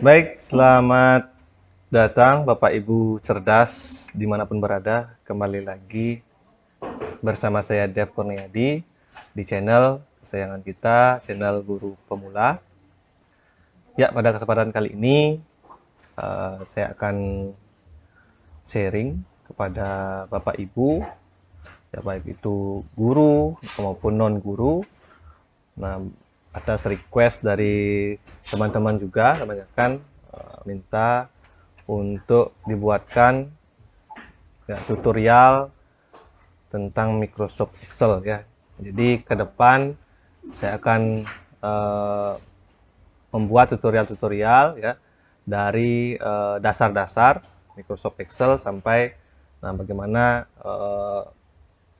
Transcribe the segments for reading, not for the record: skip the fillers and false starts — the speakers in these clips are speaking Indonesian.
Baik, selamat datang Bapak Ibu cerdas dimanapun berada. Kembali lagi bersama saya Dev Kurniadi di channel kesayangan kita, channel Guru Pemula. Ya, pada kesempatan kali ini saya akan sharing kepada Bapak Ibu, ya baik itu guru maupun non guru. Nah, atas request dari teman-teman juga kebanyakan minta untuk dibuatkan ya, tutorial tentang Microsoft Excel ya. Jadi ke depan saya akan membuat tutorial-tutorial ya dari dasar-dasar Microsoft Excel sampai bagaimana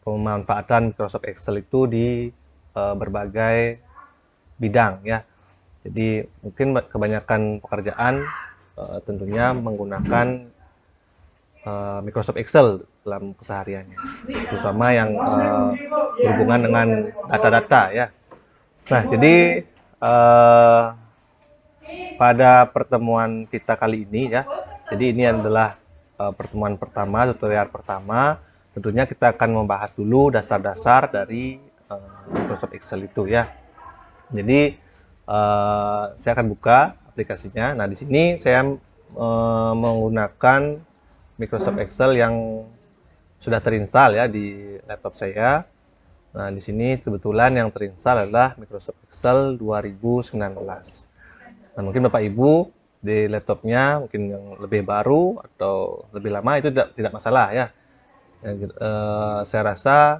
pemanfaatan Microsoft Excel itu di berbagai bidang ya. Jadi mungkin kebanyakan pekerjaan tentunya menggunakan Microsoft Excel dalam kesehariannya, terutama yang berhubungan dengan data-data ya. Nah, jadi pada pertemuan kita kali ini ya, jadi ini adalah pertemuan pertama, tutorial pertama. Tentunya kita akan membahas dulu dasar-dasar dari Microsoft Excel itu ya. Jadi saya akan buka aplikasinya. Nah, di sini saya menggunakan Microsoft Excel yang sudah terinstall ya di laptop saya. Nah, di sini kebetulan yang terinstall adalah Microsoft Excel 2019. Nah, mungkin Bapak Ibu di laptopnya mungkin yang lebih baru atau lebih lama itu tidak masalah ya. Saya rasa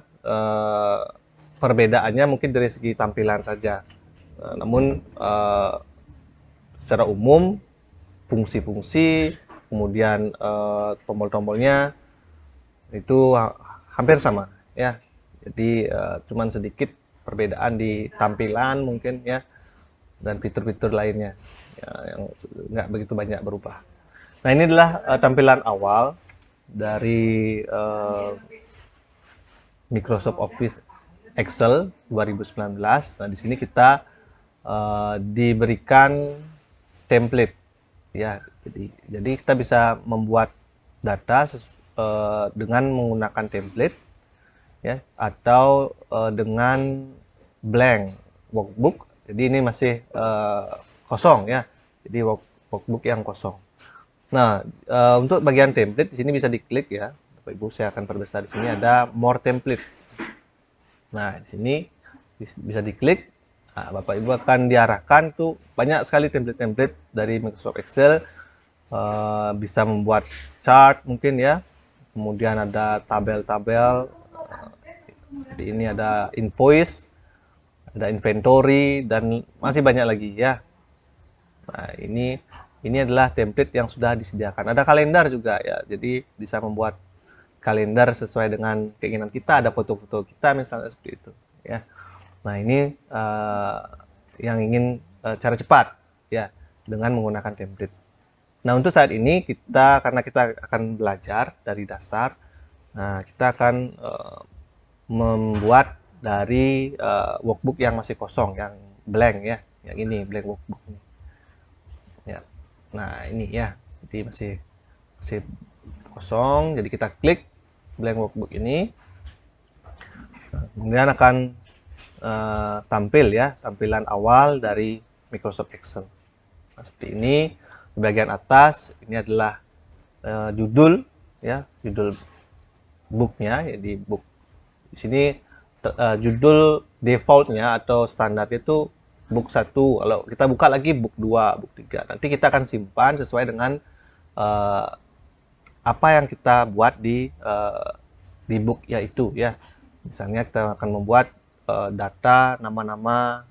perbedaannya mungkin dari segi tampilan saja. Namun secara umum fungsi-fungsi kemudian tombol-tombolnya itu hampir sama ya. Jadi cuman sedikit perbedaan di tampilan mungkin ya, dan fitur-fitur lainnya ya, yang nggak begitu banyak berubah. Nah, ini adalah tampilan awal dari Microsoft Office Excel 2019. Nah, di sini kita diberikan template ya. Jadi kita bisa membuat data dengan menggunakan template ya, atau dengan blank workbook. Jadi ini masih kosong ya. Jadi workbook yang kosong. Nah, untuk bagian template di sini bisa diklik ya. Bapak Ibu, saya akan perbesar. Di sini ada more template. Nah, di sini bisa diklik. Nah, Bapak Ibu akan diarahkan tuh banyak sekali template-template dari Microsoft Excel. Bisa membuat chart mungkin ya, kemudian ada tabel-tabel, jadi ini ada invoice, ada inventory, dan masih banyak lagi ya. Nah, ini adalah template yang sudah disediakan. Ada kalender juga ya, jadi bisa membuat kalender sesuai dengan keinginan kita. Ada foto-foto kita misalnya seperti itu ya. Nah, ini yang ingin cara cepat ya dengan menggunakan template. Nah, untuk saat ini karena kita akan belajar dari dasar, nah kita akan membuat dari workbook yang masih kosong, yang blank ya, yang ini blank workbook ini. Ya. Nah, ini ya, jadi masih kosong. Jadi kita klik blank workbook ini, nah, kemudian akan tampil ya, tampilan awal dari Microsoft Excel. Nah, seperti ini. Di bagian atas ini adalah judul ya, judul booknya. Jadi book di sini judul defaultnya atau standarnya itu book 1. Kalau kita buka lagi book 2, book 3. Nanti kita akan simpan sesuai dengan apa yang kita buat di book yaitu ya. Misalnya kita akan membuat data nama-nama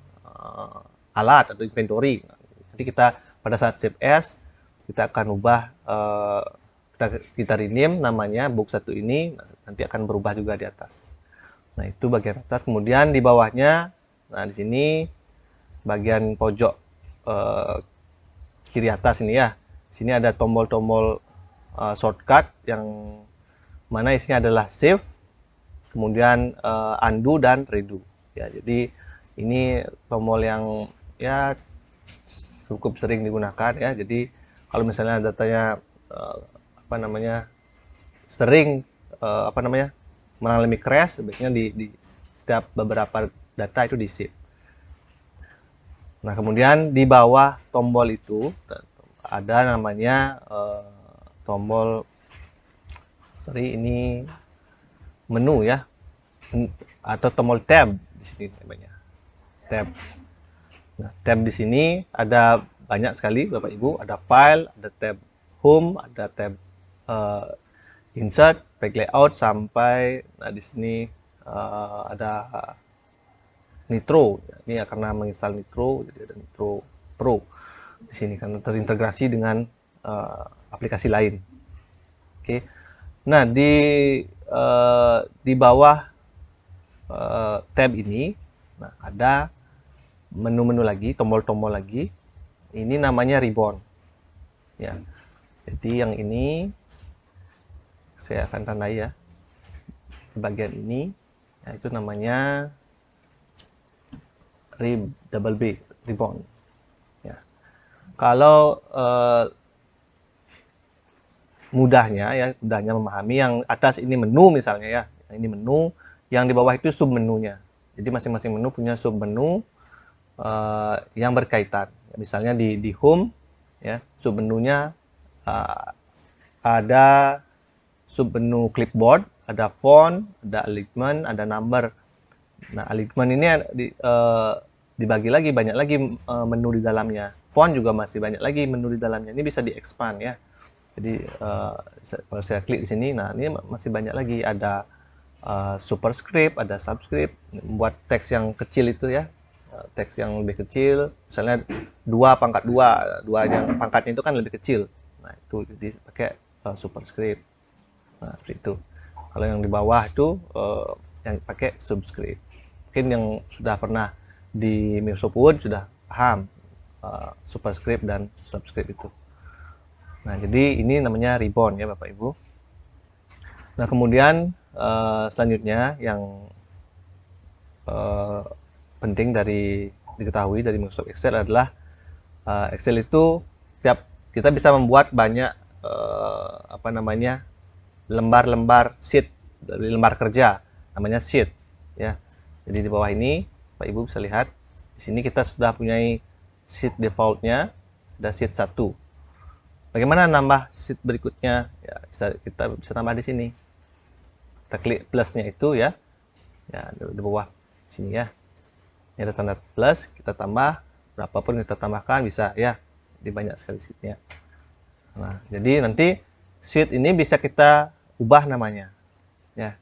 alat atau inventory. Nanti kita pada saat save as, kita akan ubah, kita rename namanya book 1 ini, nanti akan berubah juga di atas. Nah, itu bagian atas. Kemudian di bawahnya, nah di sini bagian pojok kiri atas ini ya. Di sini ada tombol-tombol shortcut yang mana isinya adalah save, kemudian undo dan redo. Ya, jadi ini tombol yang ya cukup sering digunakan ya. Jadi kalau misalnya datanya sering mengalami crash, sebaiknya di setiap beberapa data itu di save. Nah, kemudian di bawah tombol itu ada namanya tombol ini menu ya, atau tombol tab di sini namanya. Tab. Nah, tab di sini ada banyak sekali Bapak Ibu, ada file, ada tab home, ada tab insert, page layout sampai di sini ada Nitro. Ini ya, karena menginstal Nitro, jadi ada Nitro Pro di sini karena terintegrasi dengan aplikasi lain. Oke. Nah, di bawah tab ini, nah, ada menu-menu lagi, tombol-tombol lagi. Ini namanya ribbon. Ya. Jadi yang ini saya akan tandai ya. Di bagian ini, ya, itu namanya double B, ribbon. Ya. Kalau mudahnya memahami, yang atas ini menu misalnya ya, ini menu, yang di bawah itu sub menunya. Jadi masing-masing menu punya sub menu yang berkaitan. Misalnya di home ya, sub menunya ada sub menu clipboard, ada font, ada alignment, ada number. Nah, alignment ini dibagi lagi, banyak lagi menu di dalamnya. Font juga masih banyak lagi menu di dalamnya. Ini bisa di-expand ya. Jadi kalau saya klik di sini, nah ini masih banyak lagi, ada superscript, ada subscript, buat teks yang kecil itu ya, teks yang lebih kecil, misalnya 2 yang pangkatnya itu kan lebih kecil. Nah, itu jadi pakai superscript. Nah, seperti itu. Kalau yang di bawah itu yang pakai subscript. Mungkin yang sudah pernah di Microsoft Word sudah paham superscript dan subscript itu. Nah, jadi ini namanya ribbon ya Bapak Ibu. Nah, kemudian selanjutnya yang penting diketahui dari Microsoft Excel adalah Excel itu kita bisa membuat banyak lembar-lembar sheet dari lembar kerja, namanya sheet ya. Jadi di bawah ini Pak Ibu bisa lihat, di sini kita sudah punya sheet defaultnya, ada sheet 1. Bagaimana nambah sheet berikutnya? Ya, kita bisa tambah di sini. Kita klik plusnya itu ya. Ya, di bawah sini ya. Ini ada tanda plus, kita tambah berapapun kita tambahkan bisa ya. Di banyak sekali sheetnya. Nah, jadi nanti sheet ini bisa kita ubah namanya. Ya.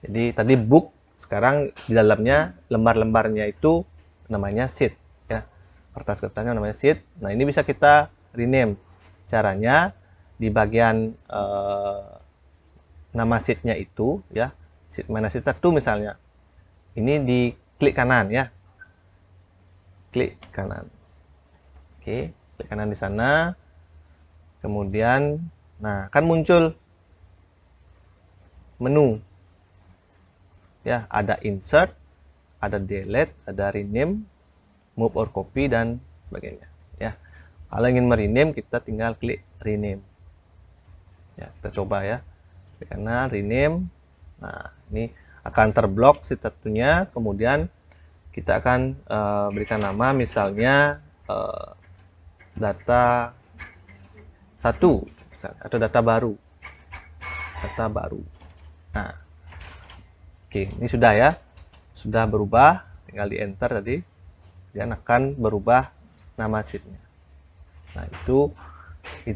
Jadi tadi book, sekarang di dalamnya lembar-lembarnya itu namanya sheet ya. Kertas-kertasnya namanya sheet. Nah, ini bisa kita rename. Caranya di bagian nama sheetnya itu ya, sheet mana sheet 1 misalnya, ini di klik kanan ya, klik kanan. Oke, klik kanan di sana, kemudian nah kan muncul menu ya, ada insert, ada delete, ada rename, move or copy dan sebagainya ya. Kalau ingin merename, kita tinggal klik rename. Ya, kita coba ya. Klik kanan, rename. Nah, ini akan terblok sheet satunya. Kemudian kita akan berikan nama, misalnya data 1 atau data baru. Data baru. Nah, oke, ini sudah ya. Sudah berubah. Tinggal di enter tadi. Dan akan berubah nama sheetnya. Nah, itu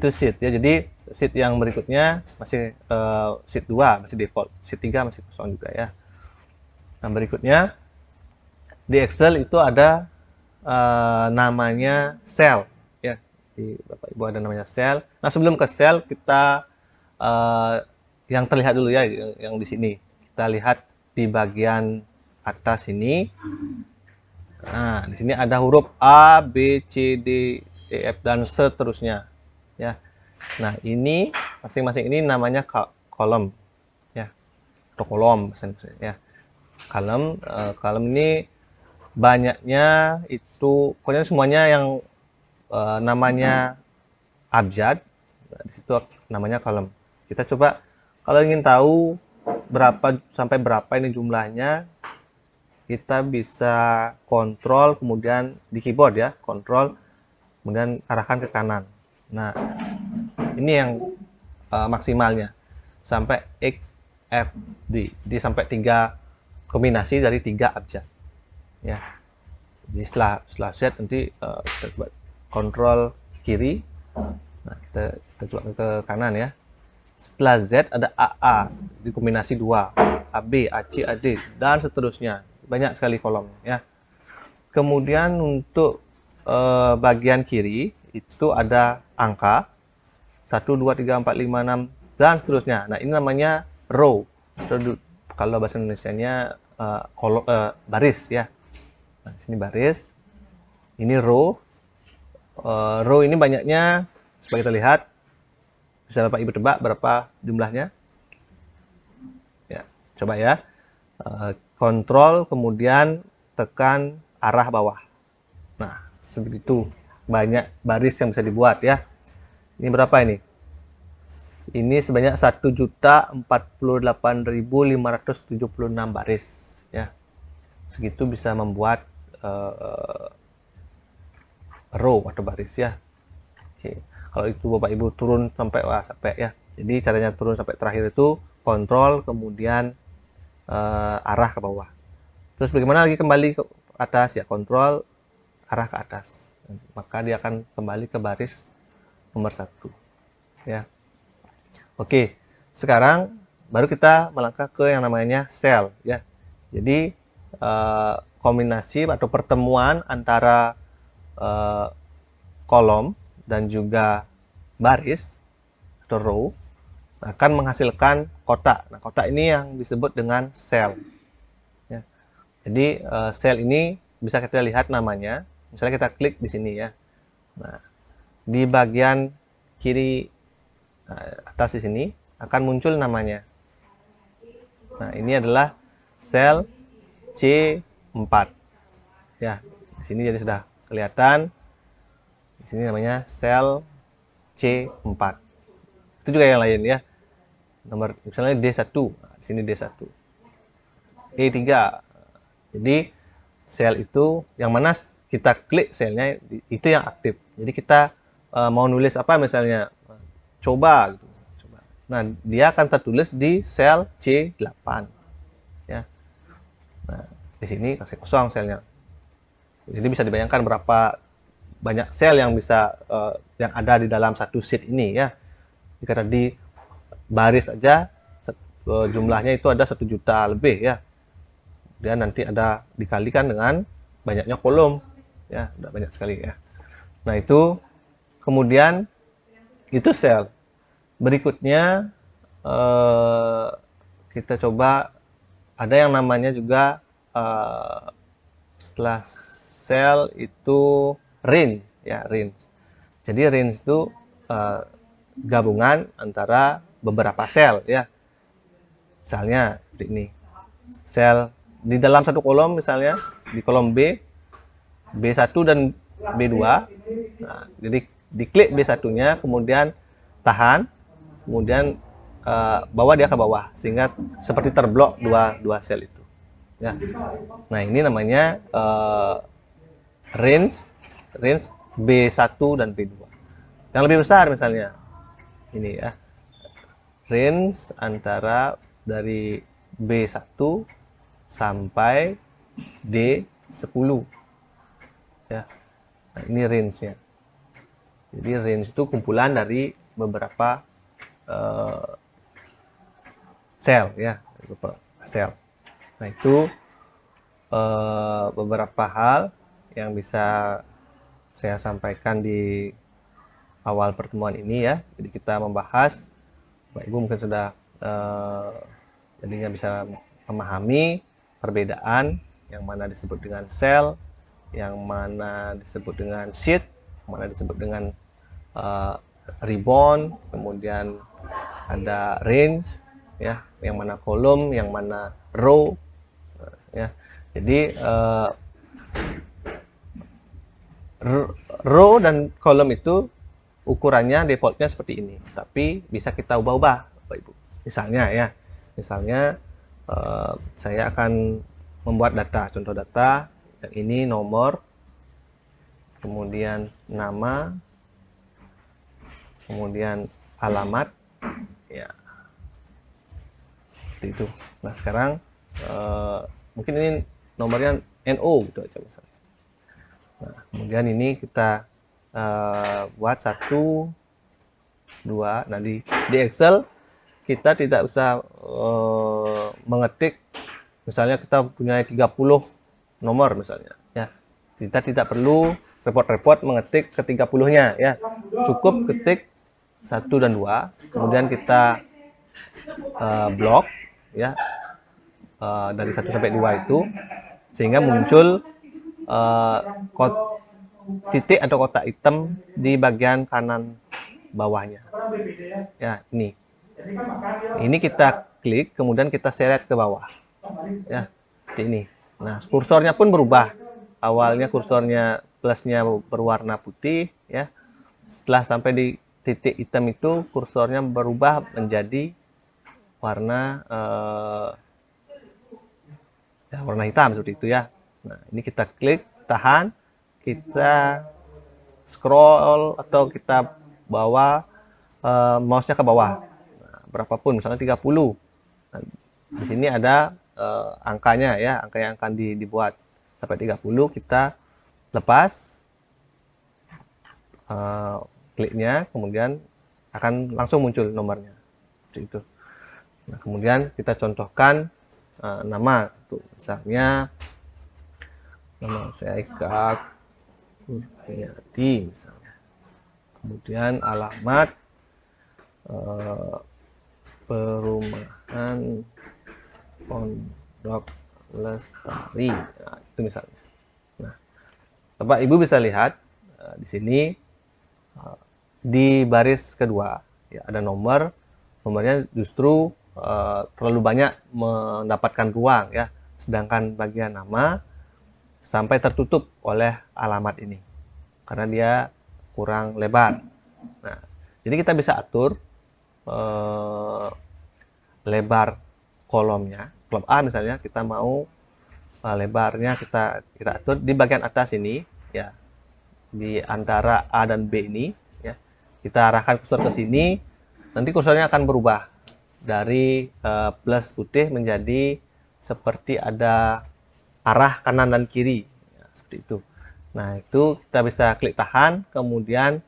sheet ya. Jadi sheet yang berikutnya masih sheet 2 masih default, sheet 3 masih kosong juga ya. Nah, berikutnya di Excel itu ada namanya cell ya. Di Bapak Ibu ada namanya cell. Nah, sebelum ke cell, kita yang terlihat dulu ya, yang di sini. Kita lihat di bagian atas ini. Nah, di sini ada huruf A, B, C, D, E, F dan seterusnya ya. Nah, ini masing-masing ini namanya kolom ya, atau kolom ya. Kolom ini banyaknya itu, pokoknya semuanya yang namanya abjad, nah, di situ namanya kolom. Kita coba kalau ingin tahu berapa sampai berapa ini jumlahnya, kita bisa kontrol, kemudian di keyboard ya, kontrol, kemudian arahkan ke kanan. Nah, ini yang maksimalnya sampai X, F, D. Jadi sampai 3 kombinasi dari 3 abjad. Ya. Jadi setelah Z nanti kita coba kontrol kiri. Nah, kita coba ke kanan ya. Setelah Z ada AA di kombinasi 2, AB, AC, AD dan seterusnya. Banyak sekali kolom ya. Kemudian untuk bagian kiri itu ada angka 1, 2, 3, 4, 5, 6 dan seterusnya. Nah, ini namanya row. Kalau bahasa Indonesianya baris ya. Nah, di sini baris. Ini row. Row ini banyaknya, supaya kita lihat. Bisa Bapak Ibu tebak berapa jumlahnya? Ya, coba ya. Kontrol, kemudian tekan arah bawah. Nah, sebegitu banyak baris yang bisa dibuat ya. Ini berapa ini? Ini sebanyak 1.048.576 baris ya. Segitu bisa membuat row atau baris ya. Oke. Kalau itu Bapak Ibu turun sampai ya. Jadi caranya turun sampai terakhir itu kontrol, kemudian arah ke bawah. Terus bagaimana lagi kembali ke atas ya, kontrol arah ke atas. Maka dia akan kembali ke baris nomor 1 ya. Oke, sekarang baru kita melangkah ke yang namanya sel ya. Jadi kombinasi atau pertemuan antara kolom dan juga baris atau row akan menghasilkan kotak. Nah, kotak ini yang disebut dengan sel. Ya. Jadi sel ini bisa kita lihat namanya. Misalnya kita klik di sini ya. Nah, di bagian kiri atas di sini akan muncul namanya. Nah, ini adalah sel C4. Ya, di sini jadi sudah kelihatan. Di sini namanya sel C4. Itu juga yang lain ya. Nomor misalnya D1. Nah, di sini D1. E3. Jadi sel itu yang mana kita klik selnya itu yang aktif. Jadi kita mau nulis apa misalnya coba gitu. Coba. Nah, dia akan tertulis di sel C8. Ya. Nah, di sini kasih kosong selnya. Jadi bisa dibayangkan berapa banyak sel yang bisa yang ada di dalam satu sheet ini ya. Jika tadi baris aja jumlahnya itu ada 1 juta lebih ya. Dan nanti ada dikalikan dengan banyaknya kolom ya, sudah banyak sekali ya. Nah, itu kemudian itu sel. Berikutnya kita coba ada yang namanya juga setelah sel itu range ya, range. Jadi range itu gabungan antara beberapa sel ya. Misalnya ini sel di dalam satu kolom, misalnya di kolom B, B1 dan B2. Nah, jadi diklik B1-nya, kemudian tahan, kemudian bawa dia ke bawah sehingga seperti terblok dua sel itu. Ya. Nah, ini namanya range B1 dan B2. Yang lebih besar misalnya ini ya, range antara dari B1 sampai D10 ya. Nah, ini range-nya. Jadi range itu kumpulan dari beberapa sel ya, beberapa sel. Nah, itu beberapa hal yang bisa saya sampaikan di awal pertemuan ini ya. Jadi kita membahas, Bapak Ibu mungkin sudah jadinya bisa memahami perbedaan yang mana disebut dengan sel, yang mana disebut dengan sheet, yang mana disebut dengan ribbon, kemudian ada range ya, yang mana kolom, yang mana row ya. Jadi row dan kolom itu ukurannya defaultnya seperti ini, tapi bisa kita ubah-ubah Bapak Ibu. Misalnya ya, saya akan membuat data, contoh data yang ini nomor, kemudian nama, kemudian alamat, ya seperti itu. Nah sekarang mungkin ini nomornya NO gitu aja misalnya. Nah, kemudian ini kita buat 1, 2. Nah di Excel kita tidak usah mengetik, misalnya kita punya 30 nomor misalnya ya, kita tidak perlu repot-repot mengetik ke 30-nya ya, cukup ketik 1 dan 2, kemudian kita blok ya, dari 1 sampai 2 itu, sehingga muncul titik atau kotak hitam di bagian kanan bawahnya ya. Ini kita klik, kemudian kita seret ke bawah ya, seperti ini. Nah kursornya pun berubah, awalnya kursornya plusnya berwarna putih ya, setelah sampai di titik hitam itu kursornya berubah menjadi warna warna hitam seperti itu ya. Nah ini kita klik, tahan, kita scroll atau kita bawa mouse-nya ke bawah, nah, berapapun misalnya 30. Nah, di sini ada angkanya ya, angka yang akan dibuat sampai 30, kita lepas kliknya, kemudian akan langsung muncul nomornya seperti itu. Nah kemudian kita contohkan nama tuh, misalnya nama saya Eka Kurniadi misalnya, kemudian alamat perumahan Pondok Lestari, nah, itu misalnya. Nah Bapak Ibu bisa lihat di sini di baris kedua ya, ada nomornya justru terlalu banyak mendapatkan ruang ya, sedangkan bagian nama sampai tertutup oleh alamat ini karena dia kurang lebar. Nah jadi kita bisa atur lebar kolomnya. Kolom A misalnya kita mau lebarnya kita atur di bagian atas ini ya, di antara A dan B ini ya, kita arahkan kursor ke sini, nanti kursornya akan berubah dari plus putih menjadi seperti ada arah kanan dan kiri ya, seperti itu. Nah itu kita bisa klik tahan, kemudian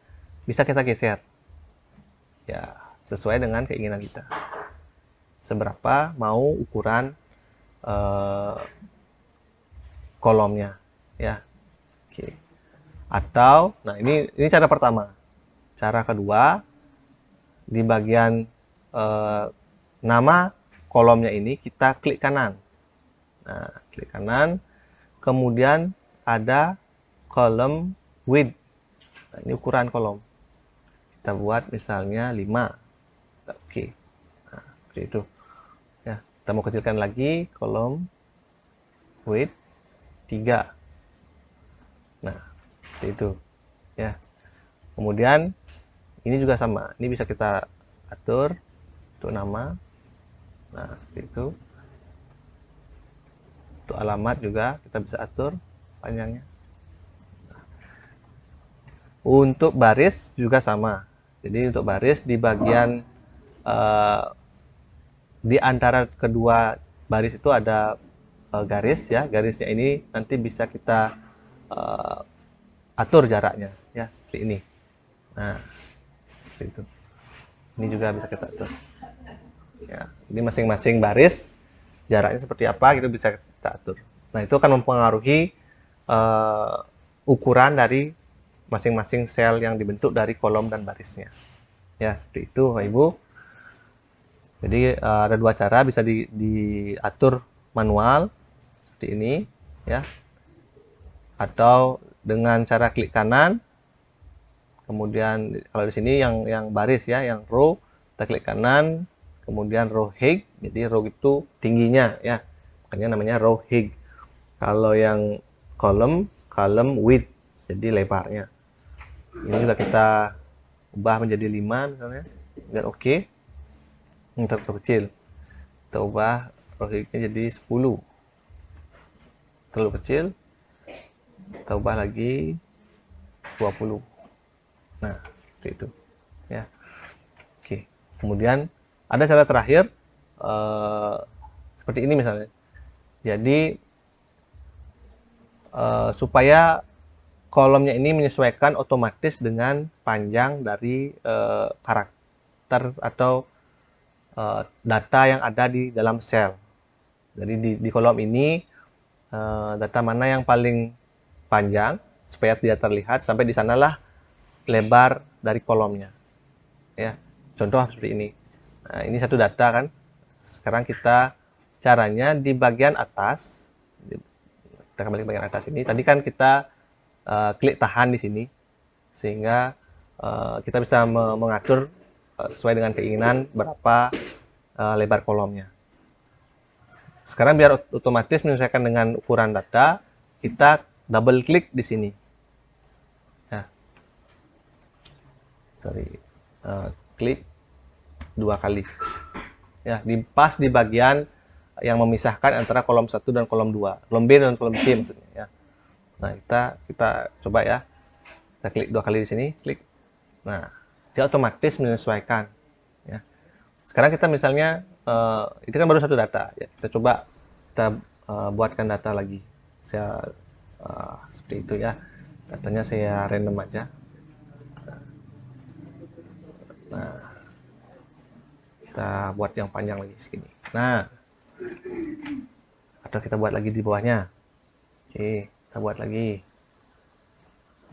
bisa kita geser ya, sesuai dengan keinginan kita, seberapa mau ukuran kolomnya ya. Oke. Atau nah ini cara pertama. Cara kedua, di bagian nama kolomnya ini kita klik kanan. Nah klik kanan, kemudian ada kolom width. Nah, ini ukuran kolom, kita buat misalnya 5. Oke. Nah, seperti itu ya. Kita mau kecilkan lagi, kolom width 3. Nah seperti itu ya. Kemudian ini juga sama, ini bisa kita atur untuk nama. Nah seperti itu. Untuk alamat juga kita bisa atur panjangnya. Nah, untuk baris juga sama, jadi untuk baris di bagian di antara kedua baris itu ada garis ya, garisnya ini nanti bisa kita atur jaraknya ya, seperti ini. Nah seperti itu, ini juga bisa kita atur ya. Ini masing-masing baris jaraknya seperti apa gitu bisa kita atur. Nah itu akan mempengaruhi ukuran dari masing-masing sel yang dibentuk dari kolom dan barisnya ya, seperti itu Bapak Ibu. Jadi ada dua cara, bisa diatur manual seperti ini ya, atau dengan cara klik kanan, kemudian kalau di sini yang baris ya, yang row, kita klik kanan, kemudian row height, jadi row itu tingginya ya, makanya namanya row height. Kalau yang column width, jadi lebarnya. Ini juga kita ubah menjadi 5 misalnya, dan oke. Yang terlalu kecil, kita ubah rohiknya jadi 10, terlalu kecil, kita ubah lagi 20. Nah, seperti itu ya. Oke, kemudian ada cara terakhir seperti ini misalnya. Jadi supaya kolomnya ini menyesuaikan otomatis dengan panjang dari karakter atau data yang ada di dalam sel. Jadi di kolom ini data mana yang paling panjang supaya tidak terlihat, sampai di sanalah lebar dari kolomnya. Ya, contoh seperti ini. Nah, ini satu data kan. Sekarang kita caranya di bagian atas, kita kembali ke bagian atas ini. Tadi kan kita klik tahan di sini, sehingga kita bisa mengatur sesuai dengan keinginan berapa lebar kolomnya. Sekarang biar otomatis menyesuaikan dengan ukuran data, kita double klik di sini. Ya. Klik 2 kali. Ya, pas di bagian yang memisahkan antara kolom 1 dan kolom 2, kolom B dan kolom C maksudnya ya. Nah, kita coba ya. Kita klik 2 kali di sini, klik. Nah, dia otomatis menyesuaikan ya. Sekarang kita misalnya itu kan baru satu data ya. Kita coba kita buatkan data lagi. Saya seperti itu ya. Datanya saya random aja. Nah, kita buat yang panjang lagi segini. Nah, atau kita buat lagi di bawahnya. Oke, kita buat lagi.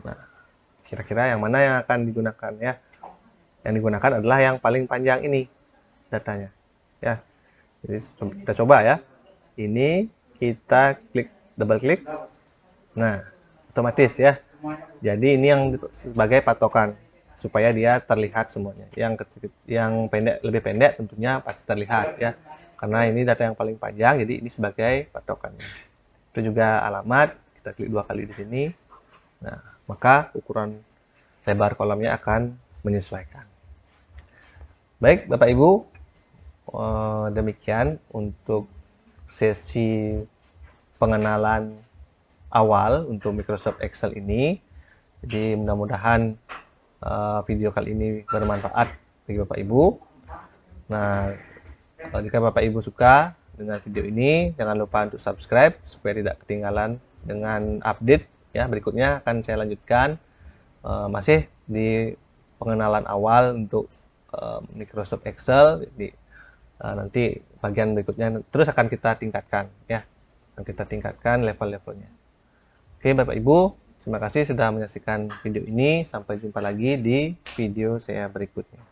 Nah, kira-kira yang mana yang akan digunakan ya? Yang digunakan adalah yang paling panjang ini datanya ya. Jadi kita coba ya. Ini kita klik, double klik. Nah, otomatis ya. Jadi ini yang sebagai patokan supaya dia terlihat semuanya. Yang pendek, lebih pendek tentunya pasti terlihat ya. Karena ini data yang paling panjang, jadi ini sebagai patokannya. Itu juga alamat, kita klik 2 kali di sini. Nah, maka ukuran lebar kolomnya akan menyesuaikan. Baik, Bapak Ibu, demikian untuk sesi pengenalan awal untuk Microsoft Excel ini. Jadi mudah-mudahan video kali ini bermanfaat bagi Bapak Ibu. Nah, jika Bapak Ibu suka dengan video ini, jangan lupa untuk subscribe supaya tidak ketinggalan dengan update ya. Berikutnya akan saya lanjutkan masih di pengenalan awal untuk Microsoft Excel. Jadi nanti bagian berikutnya terus akan kita tingkatkan ya. Akan kita tingkatkan level-levelnya. Oke, Bapak Ibu, terima kasih sudah menyaksikan video ini. Sampai jumpa lagi di video saya berikutnya.